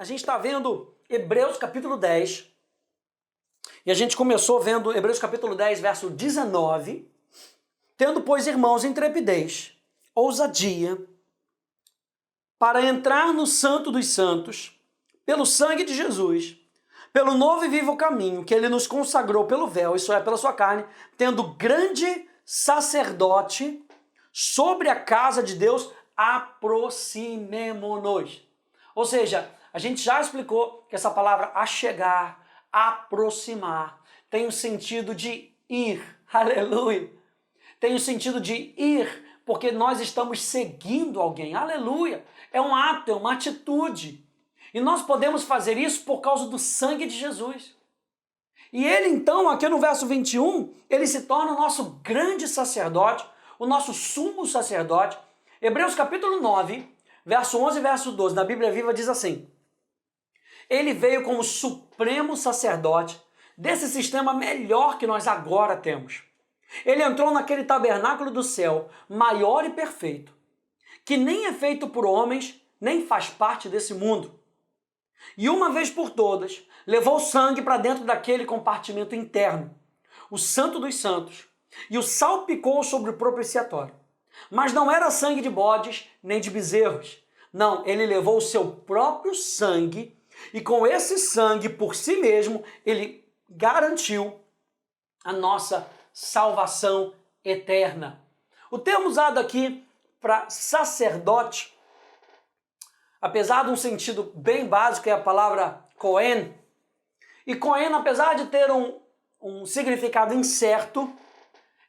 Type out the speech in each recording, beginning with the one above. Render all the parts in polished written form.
gente está vendo Hebreus capítulo 10, e a gente começou vendo Hebreus capítulo 10, verso 19, tendo, pois, irmãos, intrepidez, ousadia, para entrar no Santo dos Santos, pelo sangue de Jesus, pelo novo e vivo caminho que ele nos consagrou pelo véu, isso é, pela sua carne, tendo grande sacerdote sobre a casa de Deus, aproximemo-nos. Ou seja, a gente já explicou que essa palavra achegar, aproximar, tem o sentido de ir, aleluia. Tem o sentido de ir, porque nós estamos seguindo alguém, aleluia. É um ato, é uma atitude. E nós podemos fazer isso por causa do sangue de Jesus. E ele então, aqui no verso 21, ele se torna o nosso grande sacerdote, o nosso sumo sacerdote. Hebreus capítulo 9, verso 11 e verso 12, na Bíblia Viva diz assim: ele veio como supremo sacerdote desse sistema melhor que nós agora temos. Ele entrou naquele tabernáculo do céu, maior e perfeito, que nem é feito por homens, nem faz parte desse mundo. E uma vez por todas, levou sangue para dentro daquele compartimento interno, o Santo dos Santos, e o salpicou sobre o propiciatório. Mas não era sangue de bodes, nem de bezerros. Não, ele levou o seu próprio sangue, e com esse sangue por si mesmo, ele garantiu a nossa salvação eterna. O termo usado aqui para sacerdote, apesar de um sentido bem básico, é a palavra Cohen. E Cohen, apesar de ter um significado incerto,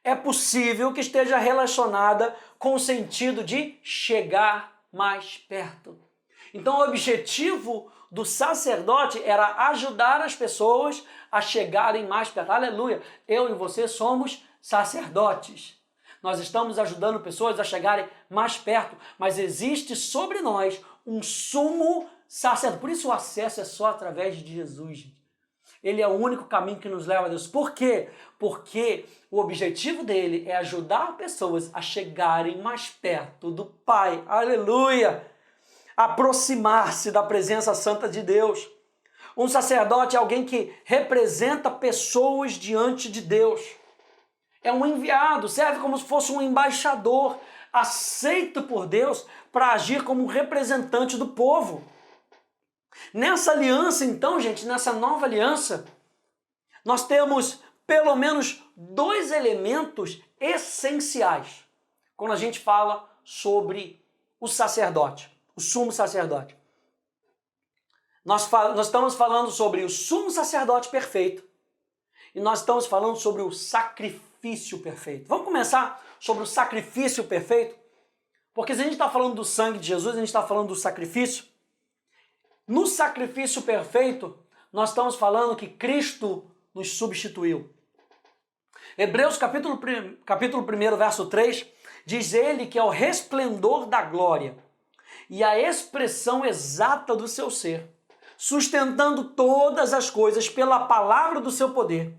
é possível que esteja relacionada com o sentido de chegar mais perto. Então, o objetivo do sacerdote era ajudar as pessoas a chegarem mais perto. Aleluia! Eu e você somos sacerdotes. Nós estamos ajudando pessoas a chegarem mais perto, mas existe sobre nós um sumo sacerdote. Por isso o acesso é só através de Jesus, gente. Ele é o único caminho que nos leva a Deus. Por quê? Porque o objetivo dele é ajudar pessoas a chegarem mais perto do Pai. Aleluia! Aproximar-se da presença santa de Deus. Um sacerdote é alguém que representa pessoas diante de Deus. É um enviado, serve como se fosse um embaixador, aceito por Deus para agir como representante do povo. Nessa aliança, então, gente, nessa nova aliança, nós temos pelo menos dois elementos essenciais quando a gente fala sobre o sacerdote, o sumo sacerdote. Nós estamos falando sobre o sumo sacerdote perfeito e nós estamos falando sobre o sacrifício perfeito. Vamos começar sobre o sacrifício perfeito? Porque se a gente está falando do sangue de Jesus, a gente está falando do sacrifício. No sacrifício perfeito, nós estamos falando que Cristo nos substituiu. Hebreus capítulo 1, verso 3, diz ele que é o resplendor da glória e a expressão exata do seu ser, sustentando todas as coisas pela palavra do seu poder,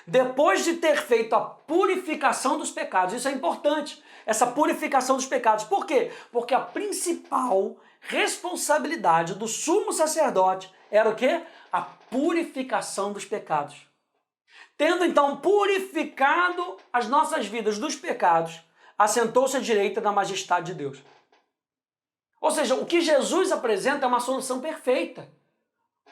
depois de ter feito a purificação dos pecados. Isso é importante, essa purificação dos pecados. Por quê? Porque a principal responsabilidade do sumo sacerdote era o quê? A purificação dos pecados. Tendo então purificado as nossas vidas dos pecados, assentou-se à direita da majestade de Deus. Ou seja, o que Jesus apresenta é uma solução perfeita.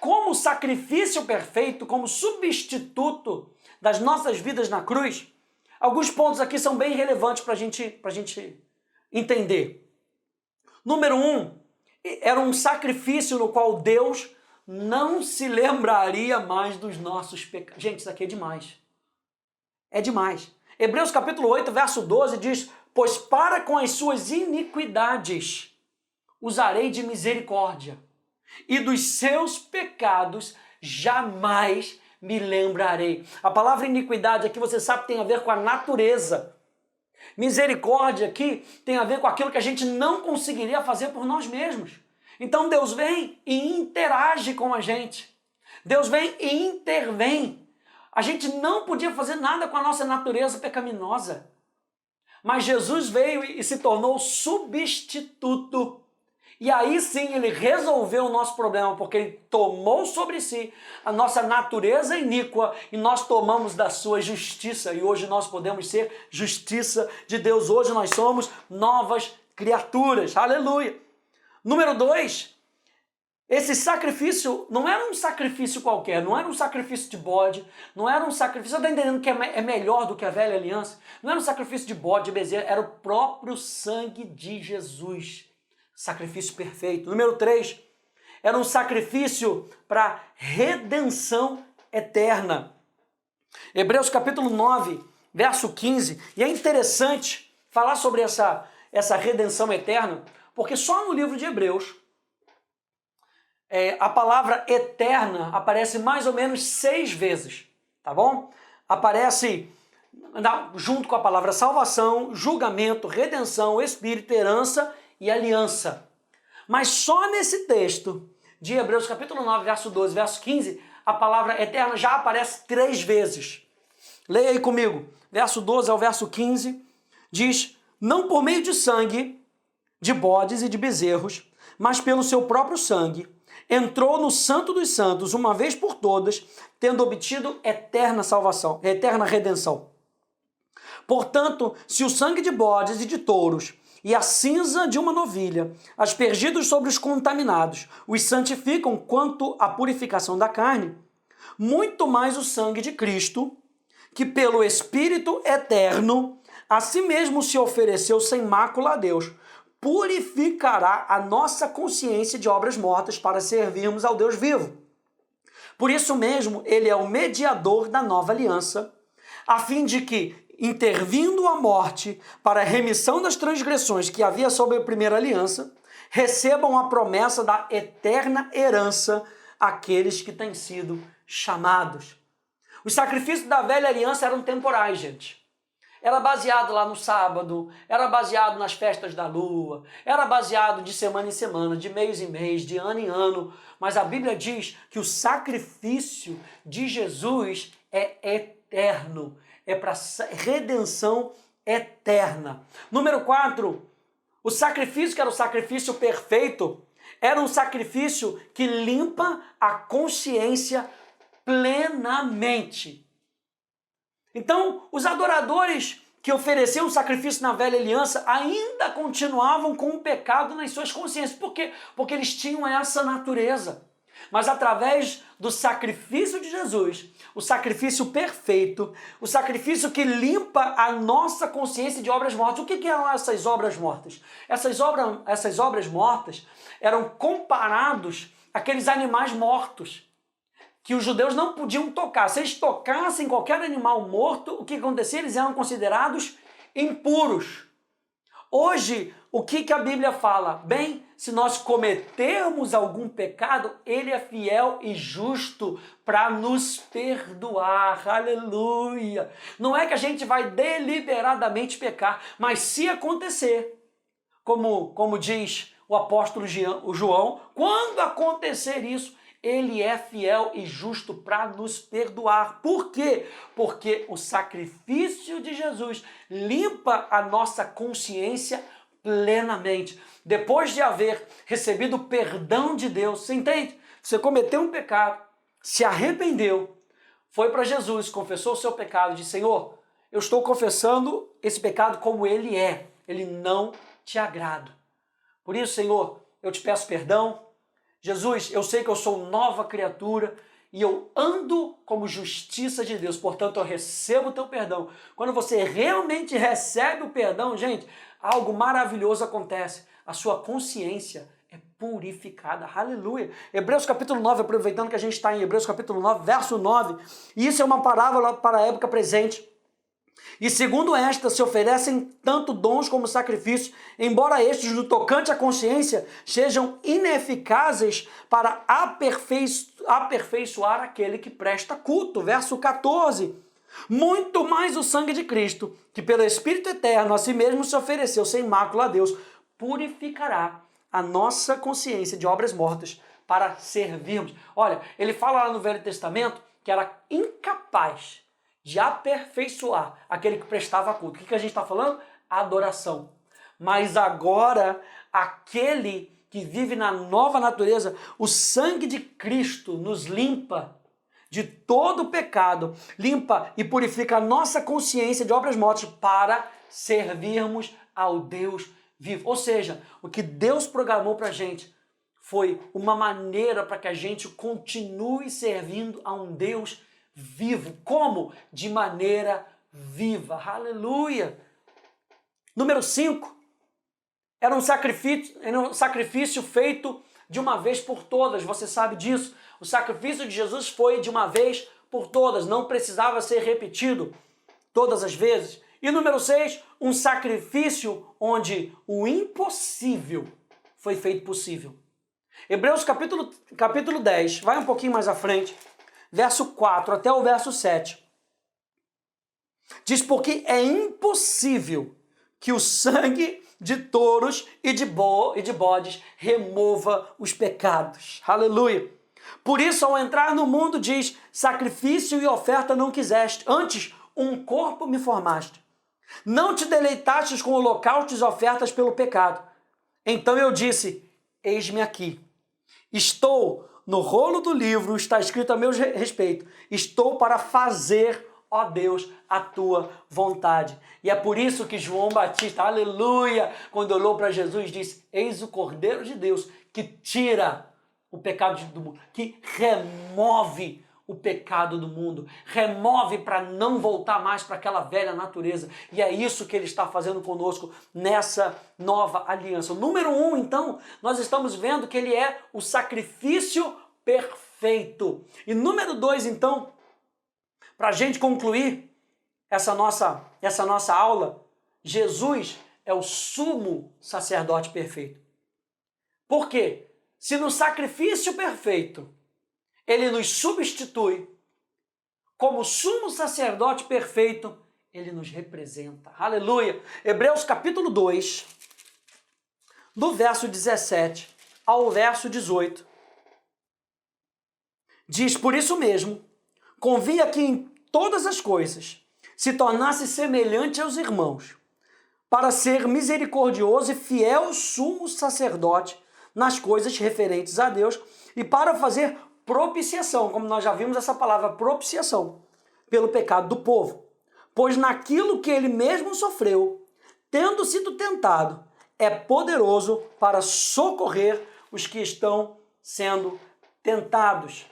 Como sacrifício perfeito, como substituto das nossas vidas na cruz, alguns pontos aqui são bem relevantes para a gente entender. Número 1, era um sacrifício no qual Deus não se lembraria mais dos nossos pecados. Gente, isso aqui é demais. É demais. Hebreus capítulo 8, verso 12 diz: pois para com as suas iniquidades usarei de misericórdia, e dos seus pecados jamais me lembrarei. A palavra iniquidade aqui, você sabe, tem a ver com a natureza. Misericórdia aqui tem a ver com aquilo que a gente não conseguiria fazer por nós mesmos. Então Deus vem e interage com a gente. Deus vem e intervém. A gente não podia fazer nada com a nossa natureza pecaminosa. Mas Jesus veio e se tornou substituto. E aí sim ele resolveu o nosso problema, porque ele tomou sobre si a nossa natureza iníqua e nós tomamos da sua justiça. E hoje nós podemos ser justiça de Deus. Hoje nós somos novas criaturas. Aleluia! Número 2, esse sacrifício não era um sacrifício qualquer, não era um sacrifício de bode, não era um sacrifício, você está entendendo que é melhor do que a velha aliança? Não era um sacrifício de bode, de bezerro, era o próprio sangue de Jesus. Sacrifício perfeito. Número 3, era um sacrifício para redenção eterna. Hebreus capítulo 9, verso 15. E é interessante falar sobre essa redenção eterna, porque só no livro de Hebreus a palavra eterna aparece mais ou menos 6 vezes, tá bom? Aparece junto com a palavra salvação, julgamento, redenção, espírito, herança e aliança. Mas só nesse texto de Hebreus capítulo 9, verso 12, verso 15, a palavra eterna já aparece 3 vezes. Leia aí comigo, verso 12 ao verso 15, diz: não por meio de sangue, de bodes e de bezerros, mas pelo seu próprio sangue, entrou no Santo dos Santos uma vez por todas, tendo obtido eterna salvação, eterna redenção. Portanto, se o sangue de bodes e de touros e a cinza de uma novilha, aspergidos sobre os contaminados, os santificam quanto à purificação da carne, muito mais o sangue de Cristo, que pelo Espírito eterno, a si mesmo se ofereceu sem mácula a Deus, purificará a nossa consciência de obras mortas para servirmos ao Deus vivo. Por isso mesmo, ele é o mediador da nova aliança, a fim de que, intervindo a morte para a remissão das transgressões que havia sobre a primeira aliança, recebam a promessa da eterna herança aqueles que têm sido chamados. Os sacrifícios da velha aliança eram temporais, gente. Era baseado lá no sábado, era baseado nas festas da lua, era baseado de semana em semana, de mês em mês, de ano em ano. Mas a Bíblia diz que o sacrifício de Jesus é eterno, é para redenção eterna. Número 4, o sacrifício que era o sacrifício perfeito, era um sacrifício que limpa a consciência plenamente. Então, os adoradores que ofereciam sacrifício na velha aliança ainda continuavam com o pecado nas suas consciências. Por quê? Porque eles tinham essa natureza. Mas através do sacrifício de Jesus, o sacrifício perfeito, o sacrifício que limpa a nossa consciência de obras mortas. O que eram essas obras mortas? Essas obras mortas eram comparados àqueles animais mortos que os judeus não podiam tocar. Se eles tocassem qualquer animal morto, o que acontecia? Eles eram considerados impuros. Hoje, o que a Bíblia fala? Bem, se nós cometermos algum pecado, ele é fiel e justo para nos perdoar. Aleluia! Não é que a gente vai deliberadamente pecar, mas se acontecer, como diz o apóstolo João, quando acontecer isso, ele é fiel e justo para nos perdoar. Por quê? Porque o sacrifício de Jesus limpa a nossa consciência plenamente. Depois de haver recebido o perdão de Deus, você entende? Você cometeu um pecado, se arrependeu, foi para Jesus, confessou o seu pecado, disse: Senhor, eu estou confessando esse pecado como ele é, ele não te agrada. Por isso, Senhor, eu te peço perdão. Jesus, eu sei que eu sou nova criatura e eu ando como justiça de Deus, portanto eu recebo o teu perdão. Quando você realmente recebe o perdão, gente, algo maravilhoso acontece. A sua consciência é purificada. Aleluia! Hebreus capítulo 9, aproveitando que a gente está em Hebreus capítulo 9, verso 9, e isso é uma parábola para a época presente. E segundo esta, se oferecem tanto dons como sacrifícios, embora estes, no tocante à consciência, sejam ineficazes para aperfeiçoar aquele que presta culto. Verso 14. Muito mais o sangue de Cristo, que pelo Espírito Eterno a si mesmo se ofereceu sem mácula a Deus, purificará a nossa consciência de obras mortas para servirmos. Olha, ele fala lá no Velho Testamento que era incapaz de aperfeiçoar aquele que prestava culto. O que a gente está falando? Adoração. Mas agora, aquele que vive na nova natureza, o sangue de Cristo nos limpa de todo o pecado, limpa e purifica a nossa consciência de obras mortas para servirmos ao Deus vivo. Ou seja, o que Deus programou para a gente foi uma maneira para que a gente continue servindo a um Deus vivo. Como? De maneira viva. Aleluia! Número 5. Era um sacrifício feito de uma vez por todas. Você sabe disso. O sacrifício de Jesus foi de uma vez por todas. Não precisava ser repetido todas as vezes. E número 6, um sacrifício onde o impossível foi feito possível. Hebreus capítulo 10, vai um pouquinho mais à frente, verso 4 até o verso 7. Diz, porque é impossível que o sangue de touros e de bodes remova os pecados. Aleluia! Por isso, ao entrar no mundo, diz, sacrifício e oferta não quiseste, antes um corpo me formaste. Não te deleitastes com holocaustos e ofertas pelo pecado. Então eu disse, eis-me aqui. Estou no rolo do livro, está escrito a meu respeito. Estou para fazer, ó Deus, a tua vontade. E é por isso que João Batista, aleluia, quando olhou para Jesus, disse, eis o Cordeiro de Deus que tira o pecado do mundo, que remove o pecado do mundo, remove para não voltar mais para aquela velha natureza. E é isso que ele está fazendo conosco nessa nova aliança. Número 1, então, nós estamos vendo que ele é o sacrifício perfeito. E número 2, então, para a gente concluir essa nossa aula, Jesus é o sumo sacerdote perfeito. Por quê? Se no sacrifício perfeito ele nos substitui, como sumo sacerdote perfeito, ele nos representa. Aleluia! Hebreus capítulo 2, do verso 17 ao verso 18, diz, por isso mesmo, convinha que em todas as coisas se tornasse semelhante aos irmãos, para ser misericordioso e fiel sumo sacerdote nas coisas referentes a Deus e para fazer propiciação, como nós já vimos essa palavra propiciação, pelo pecado do povo. Pois naquilo que ele mesmo sofreu, tendo sido tentado, é poderoso para socorrer os que estão sendo tentados.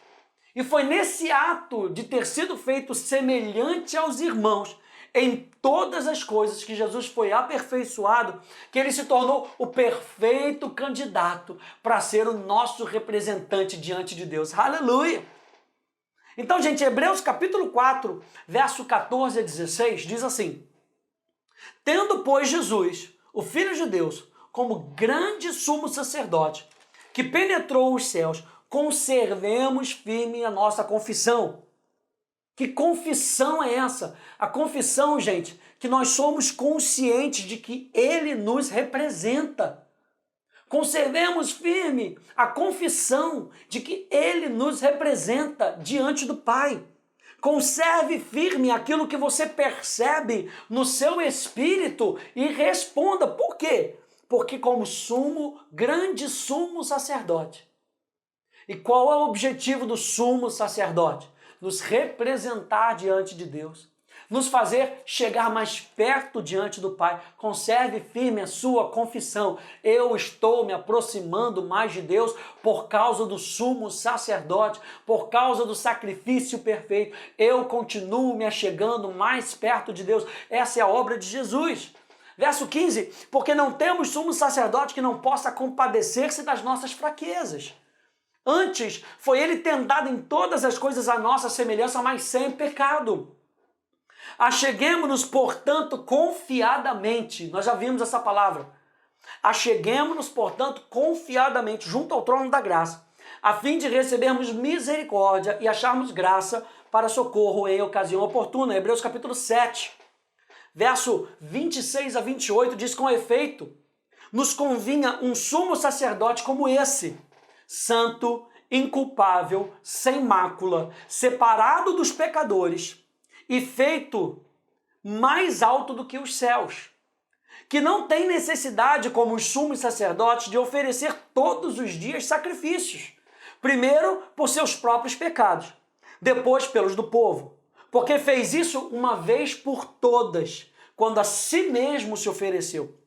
E foi nesse ato de ter sido feito semelhante aos irmãos em todas as coisas que Jesus foi aperfeiçoado, que ele se tornou o perfeito candidato para ser o nosso representante diante de Deus. Aleluia! Então, gente, Hebreus capítulo 4, verso 14 a 16, diz assim, tendo, pois, Jesus, o Filho de Deus, como grande sumo sacerdote, que penetrou os céus, conservemos firme a nossa confissão. Que confissão é essa? A confissão, gente, que nós somos conscientes de que Ele nos representa. Conservemos firme a confissão de que Ele nos representa diante do Pai. Conserve firme aquilo que você percebe no seu espírito e responda. Por quê? Porque como grande sumo sacerdote. E qual é o objetivo do sumo sacerdote? Nos representar diante de Deus, nos fazer chegar mais perto diante do Pai. Conserve firme a sua confissão. Eu estou me aproximando mais de Deus por causa do sumo sacerdote, por causa do sacrifício perfeito. Eu continuo me achegando mais perto de Deus. Essa é a obra de Jesus. Verso 15, porque não temos sumo sacerdote que não possa compadecer-se das nossas fraquezas. Antes, foi ele tentado em todas as coisas à nossa semelhança, mas sem pecado. Acheguemo-nos, portanto, confiadamente. Nós já vimos essa palavra. Acheguemo-nos, portanto, confiadamente, junto ao trono da graça, a fim de recebermos misericórdia e acharmos graça para socorro em ocasião oportuna. Hebreus capítulo 7, verso 26 a 28, diz, com efeito, nos convinha um sumo sacerdote como esse, santo, inculpável, sem mácula, separado dos pecadores e feito mais alto do que os céus, que não tem necessidade, como os sumos sacerdotes, de oferecer todos os dias sacrifícios. Primeiro, por seus próprios pecados, depois pelos do povo, porque fez isso uma vez por todas, quando a si mesmo se ofereceu.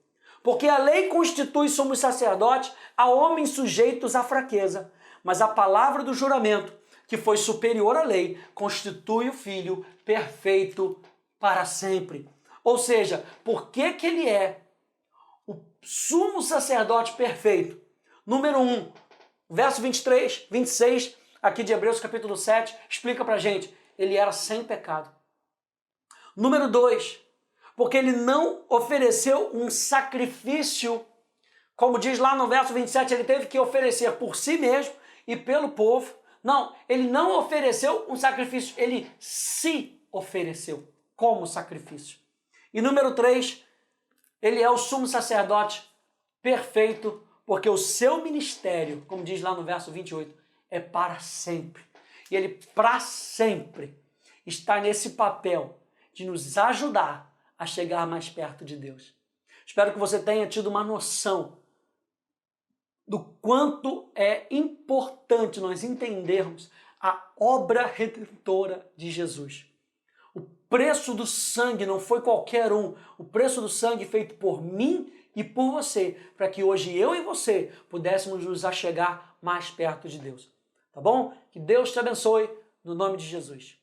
Porque a lei constitui sumos sacerdotes a homens sujeitos à fraqueza, mas a palavra do juramento, que foi superior à lei, constitui o Filho perfeito para sempre. Ou seja, por que ele é o sumo sacerdote perfeito? Número 1, verso 23, 26, aqui de Hebreus capítulo 7, explica pra gente, ele era sem pecado. Número 2, porque ele não ofereceu um sacrifício, como diz lá no verso 27, ele teve que oferecer por si mesmo e pelo povo. Não, ele não ofereceu um sacrifício, ele se ofereceu como sacrifício. E número 3, ele é o sumo sacerdote perfeito, porque o seu ministério, como diz lá no verso 28, é para sempre. E ele, para sempre, está nesse papel de nos ajudar a chegar mais perto de Deus. Espero que você tenha tido uma noção do quanto é importante nós entendermos a obra redentora de Jesus. O preço do sangue não foi qualquer um, o preço do sangue feito por mim e por você, para que hoje eu e você pudéssemos nos achegar mais perto de Deus. Tá bom? Que Deus te abençoe, no nome de Jesus.